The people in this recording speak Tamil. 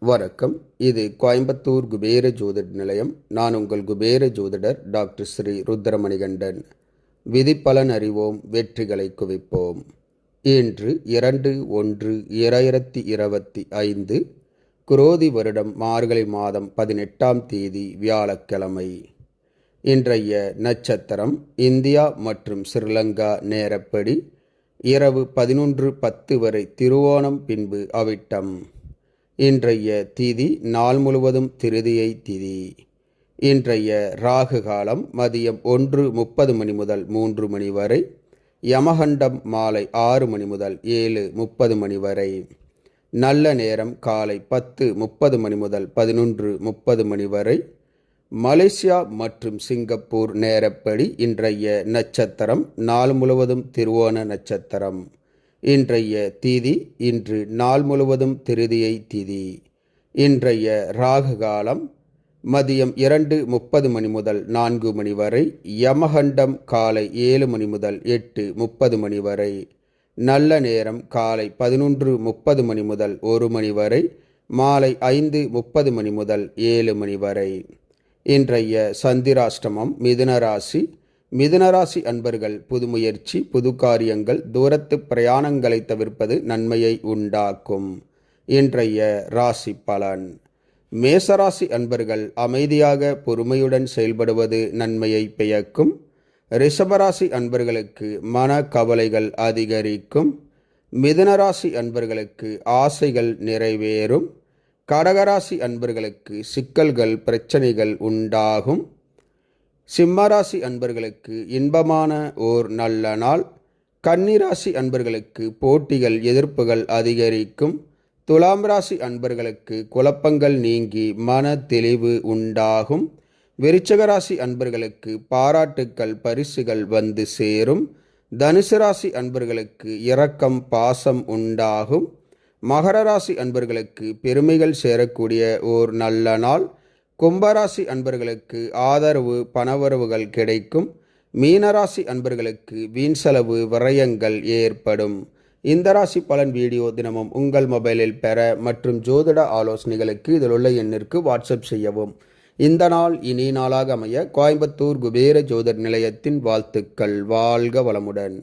வணக்கம். இது கோயம்புத்தூர் குபேர ஜோதிட நிலையம். நான் உங்கள் குபேர ஜோதிடர் டாக்டர் ஸ்ரீ ருத்ரமணிகண்டன். விதிப்பலன் அறிவோம், வெற்றிகளை குவிப்போம். இன்று 2/1/2025 குரோதி வருடம் மார்கழி மாதம் 18ஆம் தேதி வியாழக்கிழமை. இன்றைய நட்சத்திரம் இந்தியா மற்றும் ஸ்ரீலங்கா நேரப்படி இரவு 11:10 வரை திருவோணம், பின்பு அவிட்டம். இன்றைய திதி நாள் முழுவதும் திருதியை திதி. இன்றைய ராகு காலம் மதியம் 1:30 மணி முதல் 3 மணி வரை. யமகண்டம் மாலை 6 மணி முதல் 7:30 மணி வரை. நல்ல நேரம் காலை 10:30 மணி முதல் 11:30 மணி வரை. மலேசியா மற்றும் சிங்கப்பூர் நேரப்படி இன்றைய நட்சத்திரம் நாள் முழுவதும் திருவோண நட்சத்திரம். இன்றைய திதி இன்று நாள் முழுவதும் திருதியை திதி. இன்றைய ராகு காலம் மதியம் 2:30 மணி முதல் 4 மணி வரை. யமகண்டம் காலை 7 மணி முதல் 8:30 மணி வரை. நல்ல நேரம் காலை 11:30 மணி முதல் 1 மணி வரை. மாலை 5:30 மணி முதல் 7 மணி வரை. இன்றைய சந்திராஷ்டமம் மிதுன ராசி. மிதுனராசி அன்பர்கள் புது முயற்சி, புது காரியங்கள், தூரத்து பிரயாணங்களை தவிர்ப்பது நன்மையை உண்டாக்கும். இன்றைய ராசி பலன். மேசராசி அன்பர்கள் அமைதியாக பொறுமையுடன் செயல்படுவது நன்மையை பயக்கும். ரிஷபராசி அன்பர்களுக்கு மன கவலைகள் அதிகரிக்கும். மிதுனராசி அன்பர்களுக்கு ஆசைகள் நிறைவேறும். கடகராசி அன்பர்களுக்கு சிக்கல்கள், பிரச்சனைகள் உண்டாகும். சிம்மராசி அன்பர்களுக்கு இன்பமான ஓர் நல்ல நாள். கன்னிராசி அன்பர்களுக்கு போட்டிகள், எதிர்ப்புகள் அதிகரிக்கும். துலாம் ராசி அன்பர்களுக்கு குழப்பங்கள் நீங்கி மன தெளிவு உண்டாகும். விருச்சிக ராசி அன்பர்களுக்கு பாராட்டுக்கள், பரிசுகள் வந்து சேரும். தனுசு ராசி அன்பர்களுக்கு இரக்கம், பாசம் உண்டாகும். மகர ராசி அன்பர்களுக்கு பெருமைகள் சேரக்கூடிய ஓர் நல்ல நாள். கும்பராசி அன்பர்களுக்கு ஆதரவு, பணவரவுகள் கிடைக்கும். மீனராசி அன்பர்களுக்கு வீண் செலவு, விரயங்கள் ஏற்படும். இந்த ராசி பலன் வீடியோ தினமும் உங்கள் மொபைலில் பெற மற்றும் ஜோதிட ஆலோசனைகளுக்கு இதில் உள்ள எண்ணிற்கு வாட்ஸ்அப் செய்யவும். இந்த நாள் இனி நாளாக அமைய கோயம்புத்தூர் குபேர ஜோதிட நிலையத்தின் வாழ்த்துக்கள். வாழ்க வளமுடன்.